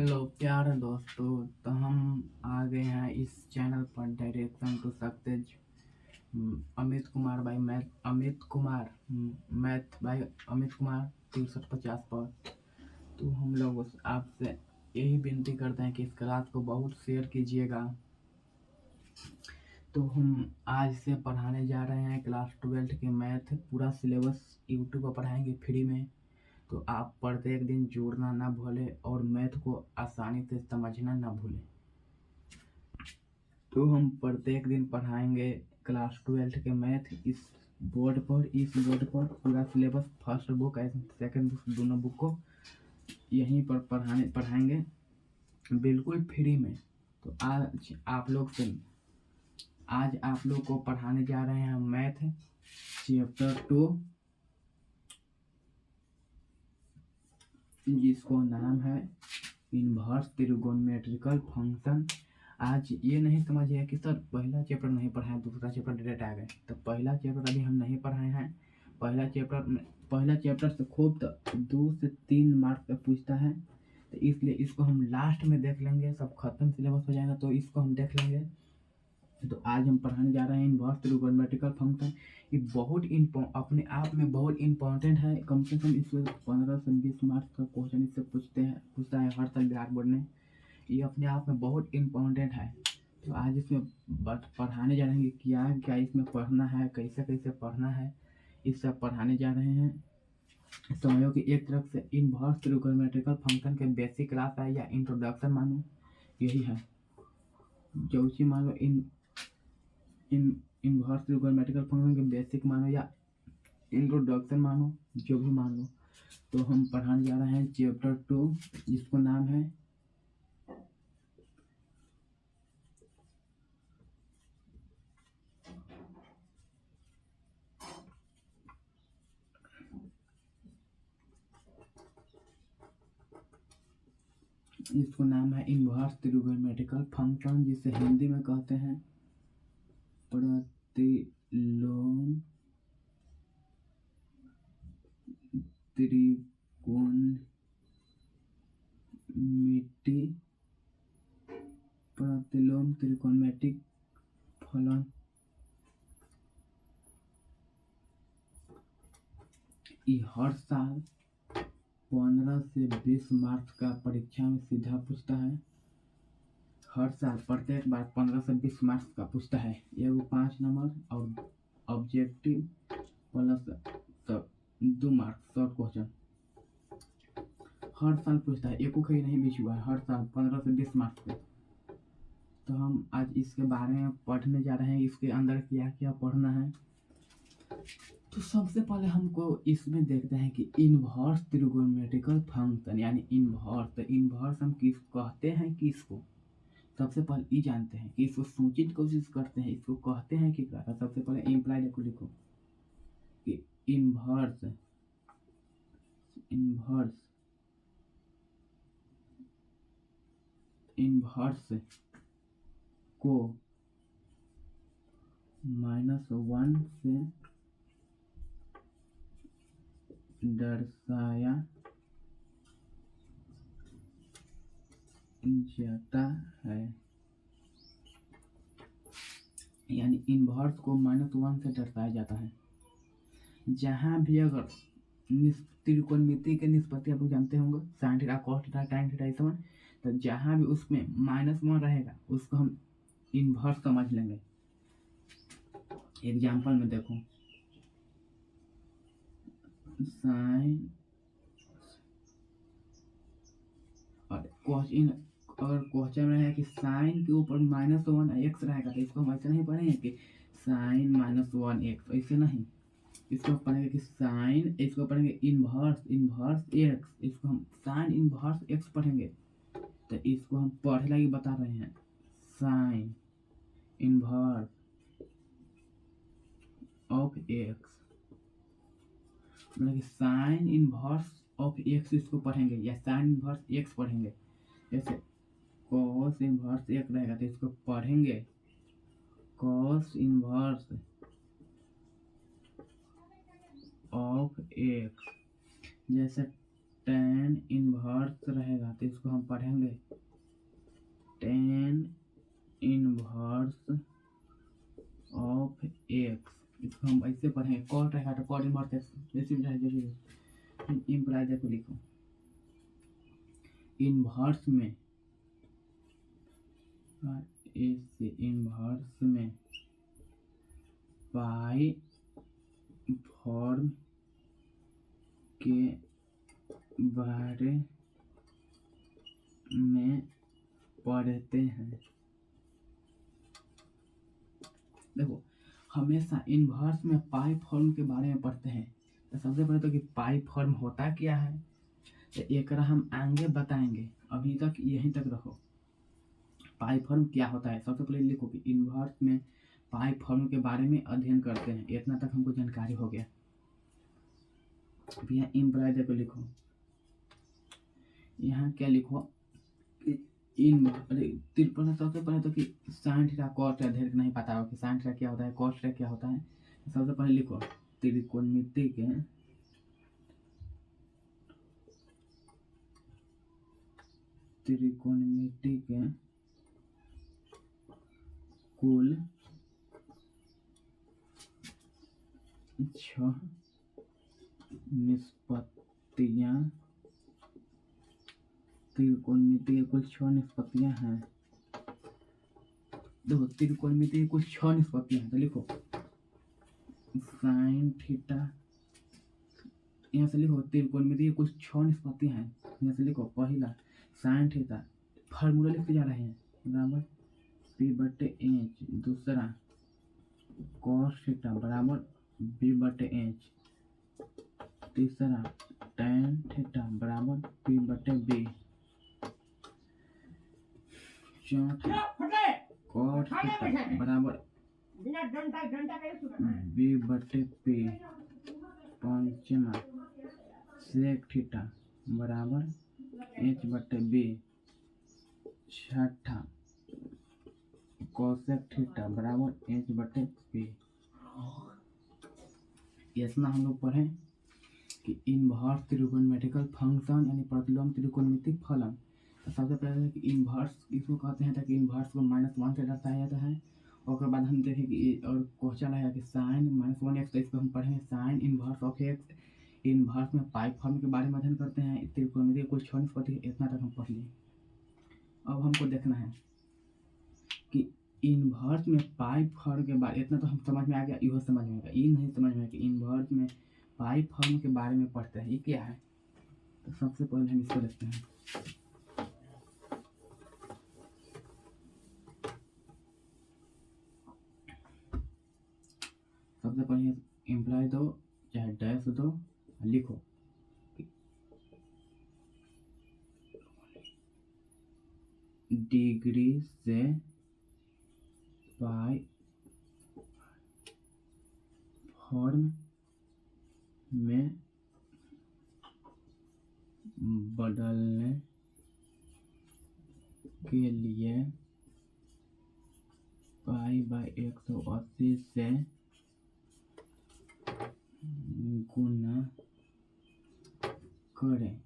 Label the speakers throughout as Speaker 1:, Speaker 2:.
Speaker 1: Hello प्यारे दोस्तों। तो हम आ गए हैं इस चैनल पर डायरेक्शन टू सक्सेस। मैथ भाई अमित कुमार 6350 पर। तो हम लोग आपसे यही विनती करते हैं कि इस क्लास को बहुत शेयर कीजिएगा। तो हम आज से पढ़ाने जा रहे हैं क्लास 12 के मैथ। पूरा सिलेबस यूट्यूब पर पढ़ाएंगे फ्री में। तो आप प्रत्येक दिन जोड़ना ना भूलें और मैथ को आसानी से समझना ना भूलें। तो हम प्रत्येक दिन पढ़ाएंगे क्लास 12 के मैथ। इस बोर्ड पर पूरा syllabus first book and second book दोनों बुक को यहीं पर पढ़ाएंगे बिल्कुल फ्री में। तो आज आप लोग को पढ़ाने जा रहे हैं मैथ चैप्टर 2, जिसको नाम है इनवर्स त्रिकोणमितिक फंक्शन। आज ये नहीं समझिए कि सर पहला चैप्टर नहीं पढ़ाए, दूसरा चैप्टर डायरेक्ट आ गए। तो पहला चैप्टर अभी हम नहीं पढ़ाए हैं। पहला चैप्टर से खूब 2 से 3 मार्क्स का पूछता है। तो इसलिए इसको हम लास्ट में देख लेंगे, सब खत्म सिलेबस हो जाएगा तो इसको हम देख लेंगे। तो आज हम पढ़ाने जा रहे हैं इनवर्स त्रिकोणमितिक फंक्शन। ये अपने आप में बहुत इम्पोर्टेंट है। कम से कम इसमें 15 से 20 मार्क्स का क्वेश्चन इससे पूछता है हर साल बिहार बोर्ड में। ये अपने आप में बहुत इम्पोर्टेंट है। तो आज इसमें पढ़ाने जा रहे हैं कि क्या क्या इसमें पढ़ना है, कैसे कैसे पढ़ना है, इस सब पढ़ाने जा रहे हैं। समझो कि एक तरफ से इनवर्स त्रिकोणमितिक फंक्शन के बेसिक क्लास है या इंट्रोडक्शन मानो, यही है। जो चीज मान लो इनवर्स त्रिकोणमितिक फंक्शन के बेसिक मानो या इंट्रोडक्शन मानो, जो भी मान लो। तो हम पढ़ाने जा रहे हैं चैप्टर 2, जिसको नाम है इनवर्स त्रिकोणमितिक फंक्शन, जिसे हिंदी में कहते हैं प्रतिलोम त्रिकोणमितिक फलन। ये हर साल 15 से 20 मार्क्स का परीक्षा में सीधा पूछता है। हर साल प्रत्येक बार 15 से 20 मार्क्स का पूछता है। ये वो 5 नंबर और objective plus 2 marks short question हर साल पूछता है। एक ही नहीं बीच हुआ है, हर साल 15 से 20 मार्क्स पे। तो हम आज इसके बारे में पढ़ने जा रहे हैं, इसके अंदर क्या क्या पढ़ना है। तो सबसे पहले हमको इसमें देखते हैं कि इनवर्स त्रिकोणमितिक फंक्शन यानी इनवर्स। तो इनवर्स हम किस कहते हैं कि इसको सबसे पहले ये जानते हैं कि इसको सोचने की कोशिश करते हैं, इसको कहते हैं कि क्या। सबसे पहले इम्प्लाइड को लिखो कि इनवर्स को -1 से दर्शाया जाता है। यानी इनवर्स को -1 से दर्शाया जाता है। जहां भी अगर त्रिकोणमिति के निष्पत्ति आप लोग जानते होंगे, sin theta cos theta tan theta इस समय, तो जहां भी उसमें -1 रहेगा उसको हम इनवर्स समझ लेंगे। एग्जाम्पल में देखो, साइन और अगर क्वेश्चन में है कि साइन के ऊपर -1 x रहेगा, तो इसको हम ऐसे नहीं पढ़ेंगे कि साइन -1 x, ऐसे नहीं। इसको पढ़ेंगे कि साइन, इसको पढ़ेंगे इनवर्स x, इसको हम साइन इनवर्स x पढ़ेंगे। तो इसको हम पढ़े लगे बता रहे हैं, साइन इनवर्स ऑफ x, मतलब कि साइन इनवर्स ऑफ x इसको पढ़ेंगे या साइन इनवर्स x पढ़ेंगे। जैसे cos इनवर्स x रहेगा तो इसको पढ़ेंगे cos इनवर्स ऑफ x। जैसे टेन इनवर्स रहेगा तो इसको हम पढ़ेंगे टेन इनवर्स ऑफ एक्स। इसको हम ऐसे पढ़ेंगे कॉट रहेगा तो कॉट इनवर्स एक्स जैसे इम्प्लाई देखो लिखो इनवर्स में इस इनवर्स में पाई फॉर्म के बारे में पढ़ते हैं। देखो हमेशा इनवर्स में पाई फॉर्म के बारे में पढ़ते हैं तो सबसे पहले तो कि पाई फॉर्म होता क्या है तो एक हम आगे बताएंगे, अभी तक यहीं तक रखो। पाई फॉर्म क्या होता है सबसे पहले लिखो कि इनवर्स में पाई फॉर्म के बारे में अध्ययन करते हैं, इतना तक हमको जानकारी हो गया। यहाँ इम्प्लाई देखो लिखो, यहाँ क्या लिखो इन तिरपन सबसे पहले तो कि साइन थीटा कॉस थीटा ढेर नहीं पता हो कि साइन थीटा क्या होता है कॉस थीटा क्या होता है। सबसे पहले लिखो त्रिकोणमिति के कुल 6 निष्पत्तियां त्रिकोणमिति के कुल 6 निष्पत्तियां हैं। देखो त्रिकोणमिति के कुल 6 निष्पत्तियां हैं तो लिखो साइन थीटा, यहाँ से लिखो त्रिकोणमिति के कुल 6 निष्पत्तियां हैं। यहाँ से लिखो पहला साइन थीटा फार्मूला लिखते जा रहे हैं बराबर p/h, दूसरा कॉस थीटा बराबर b/h, तीसरा tan थीटा बराबर p/b, चौथा कॉट थीटा बराबर b/p, पांचवा सेक थीटा बराबर h/b, छठा कोसेक थीटा बराबर h/p। इतना हम लोग पढ़ें कि इनवर्स त्रिकोणमितिक फंक्शन यानी प्रतिलोम त्रिकोणमितिक फलन। तो सबसे पहले कि इनवर्स इसको कहते हैं ताकि इनवर्स को -1 से दर्शाया जाता है। और उसके बाद हम देखें कि और क्वेश्चन आएगा कि साइन -1x, तो इसको हम पढ़ेंगे sine inverse of x. Inverse में पाई फॉर्म के बारे में अध्ययन करते हैं, त्रिकोणमिति कुल 6 निष्पत्ति, इतना तक हम पढ़ लिए। अब हमको देखना है कि इनवर्स में पाई फॉर्म के बारे, इतना तो हम समझ में आ गया, इहो समझ में आएगा, ये नहीं समझ में कि इनवर्स में पाई फॉर्म के बारे में पढ़ते हैं ये क्या है। तो सबसे पहले हम इसको देखते हैं। सबसे पहले इम्प्लाई दो चाहे डैश दो, लिखो डिग्री से पाई फॉर्म में बदलने के लिए π/180 से गुना करें।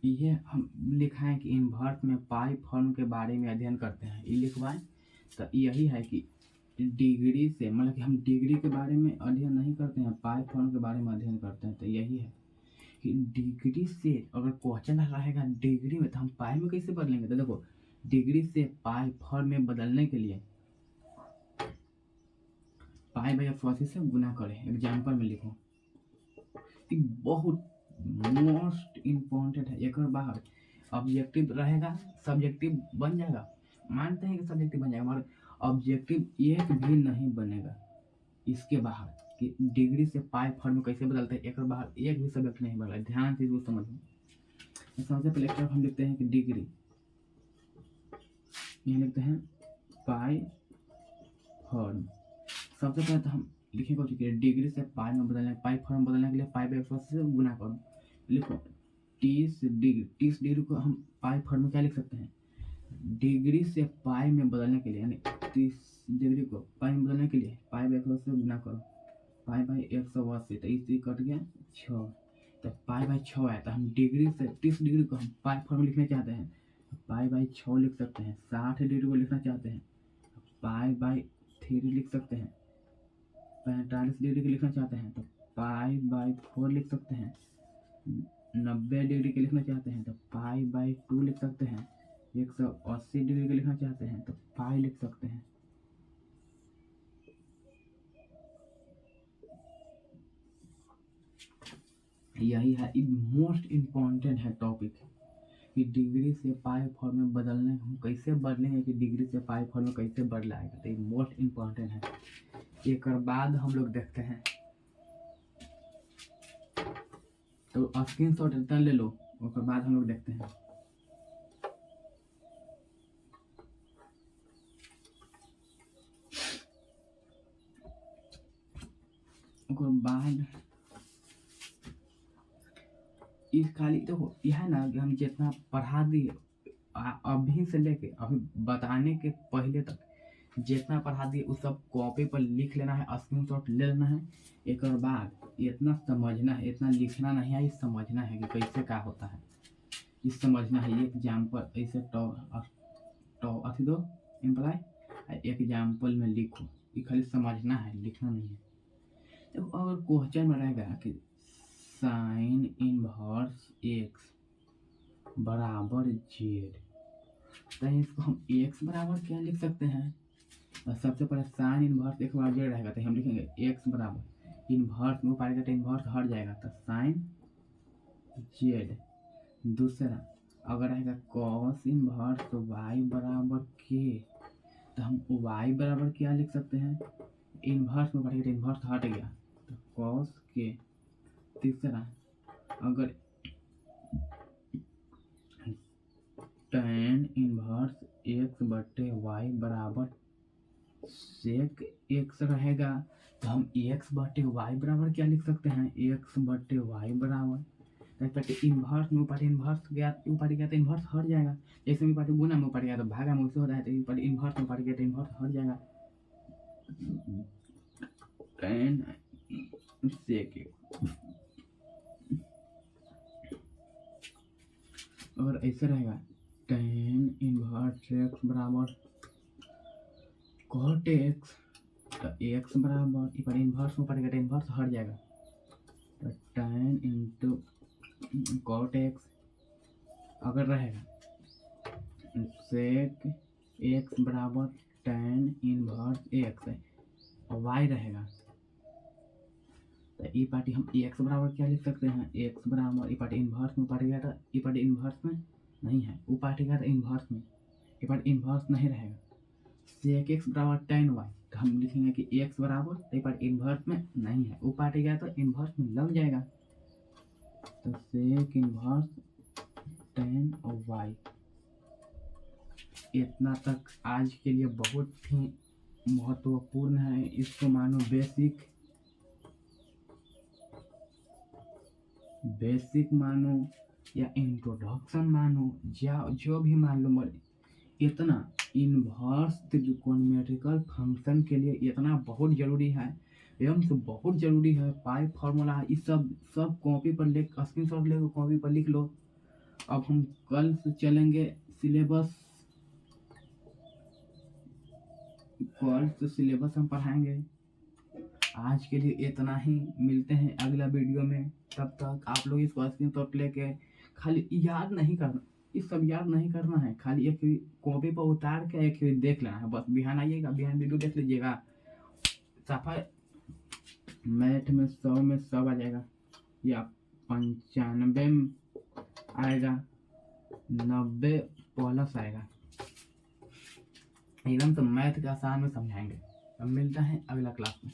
Speaker 1: ये हम लिखा है कि इनवर्स में पाई फॉर्म के बारे में अध्ययन करते हैं, ये लिखवाएं। तो यही है कि डिग्री से मतलब कि हम डिग्री के बारे में अध्ययन नहीं करते हैं, पाई फॉर्म के बारे में अध्ययन करते हैं। तो यही है कि डिग्री से अगर क्वेश्चन रहेगा डिग्री में तो हम पाई में कैसे बदलेंगे। तो देखो डिग्री से पाई फॉर्म में बदलने के लिए π/180 से गुना करें। एग्जाम्पल में लिखो बहुत मोस्ट इम्पोर्टेंट है, एक बाहर ऑब्जेक्टिव रहेगा सब्जेक्टिव बन जाएगा, मानते हैं कि सब्जेक्टिव बन जाएगा मगर ऑब्जेक्टिव एक भी नहीं बनेगा इसके बाहर कि डिग्री से पाई फॉर्म कैसे बदलते हैं, एक बाहर एक भी सब्जेक्ट नहीं बदला। ध्यान से इसको समझो। सबसे पहले स्टेप हम लिखते हैं कि डिग्री, यहाँ लिखते हैं पाई फॉर्म। सबसे पहले तो हम लिखेंगे कि डिग्री से पाई में बदलने, पाई फॉर्म बदलने के लिए π/180 से गुना करो। लिखो 30 डिग्री को हम पाई फॉर्म में क्या लिख सकते हैं, डिग्री से पाई में बदलने के लिए यानी 30 डिग्री को पाई में बदलने के लिए π/180 से गुना करो। पाई बाई 180 तो इसी कट गया 6। तो पाई बाई 6 है तो हम डिग्री से 30 डिग्री को हम पाई फॉर्म में लिखना चाहते हैं, पाई बाई 6 लिख सकते हैं। 60 डिग्री को लिखना चाहते हैं, पाई बाई 3 लिख सकते हैं। 45 डिग्री को लिखना चाहते हैं तो पाई बाई 4 लिख सकते हैं। 90 डिग्री के लिखना चाहते हैं तो पाई बाई 2 लिख सकते हैं। 180 डिग्री के लिखना चाहते हैं तो पाई लिख सकते हैं। यही है मोस्ट इम्पॉर्टेंट है टॉपिक कि डिग्री से पाई फॉर्म में बदलने हम कैसे बदलेंगे, कि डिग्री से पाई फॉर्म में कैसे बदलाएगा, तो ये मोस्ट इम्पॉर्टेंट है। एक बाद हम लोग देखते हैं, तो स्क्रीन शॉट रिटर्न ले लो, उसके बाद हम लोग देखते हैं। उसके बाद इस खाली तो यह है ना कि हम जितना पढ़ा दिए अभी से लेके अभी बताने के पहले तक जितना पढ़ा दिए उस सब कॉपी पर लिख लेना है, स्क्रीनशॉट ले लेना है। एक और बाद इतना समझना है, इतना लिखना नहीं है, ये समझना है कि कैसे क्या होता है, ये समझना है। एग्जाम्पल ऐसे अथी दो एम्प्लॉय एग्जाम्पल में लिखो, ये खाली समझना है, लिखना नहीं है। तो अगर क्वेश्चन में रहेगा कि साइन इनवर्स एक्स बराबर जेड, तो इसको हम एक्स बराबर क्या लिख सकते हैं। सबसे पहले साइन इनवर्स एक्स बराबर जेड रहेगा तो हम लिखेंगे एक्स बराबर इनवर्स में ऊपर तो इनवर्स हट जाएगा तो साइन जेड। दूसरा अगर रहेगा कॉस इनवर्स वाई बराबर के, तो हम वाई बराबर क्या लिख सकते हैं, इनवर्स में पड़ेगा तो इनवर्स हट गया तो कॉस के। तीसरा अगर tan इनवर्स एक्स बटे वाई बराबर सेक एक्स रहेगा तो हम एक्स बटे वाई बराबर क्या लिख सकते हैं, एक्स बटे वाई बराबर इनवर्स में ऊपर इनवर्स गया, ऊपर गया तो इनवर्स हट जाएगा। जैसे में ऊपर गुना में ऊपर गया तो भागा में वैसे हो रहा है, तो ऊपर इनवर्स में ऊपर गया तो इनवर्स हट जाएगा। tan सेक और ऐसे रहेगा tan इनवर्स एक्स बराबर cot x, तो x बराबर पर इनवर्स में पड़ेगा तो इनवर्स हट जाएगा तो tan इंटू cot x। अगर रहेगा sec x बराबर tan इनवर्स x और y रहेगा तो ये पार्टी हम x बराबर क्या लिख सकते हैं, x बराबर ये पार्टी इनवर्स में पड़ेगा तो ये पार्टी इनवर्स में नहीं है, वो पार्टी का तो इनवर्स में, ये पार्टी इनवर्स नहीं रहेगा। सेक एक्स बराबर tan y तो हम लिखेंगे कि x बराबर तो ये पार्ट इनवर्स में नहीं है, वो पार्ट गया तो इनवर्स में लग जाएगा तो सेक इनवर्स tan y। इतना तक आज के लिए बहुत ही महत्वपूर्ण है, इसको मानो बेसिक मानो या इंट्रोडक्शन मानो या जो भी मान लो, इतना इनवर्स त्रिकोणमितिक फंक्शन के लिए इतना बहुत ज़रूरी है, एवं तो बहुत ज़रूरी है। पाई फार्मूला ये सब कॉपी पर लिख, स्क्रीनशॉट ले कॉपी पर लिख लो। अब हम कल से चलेंगे सिलेबस, कल से सिलेबस हम पढ़ाएंगे। आज के लिए इतना ही, मिलते हैं अगला वीडियो में। तब तक आप लोग इसको स्क्रीनशॉट लेके खाली याद नहीं करना, ये सब याद नहीं करना है, खाली एक कॉपी पर उतार के एक देख लेना है बस। बिहान आइएगा, बिहान वीडियो देख लीजिएगा, सफा मैथ में 100 में 100 आ जाएगा या 95 में आएगा, 90 प्लस आएगा। एकदम तो मैथ के आसान में समझाएंगे। अब मिलता है अगला क्लास में।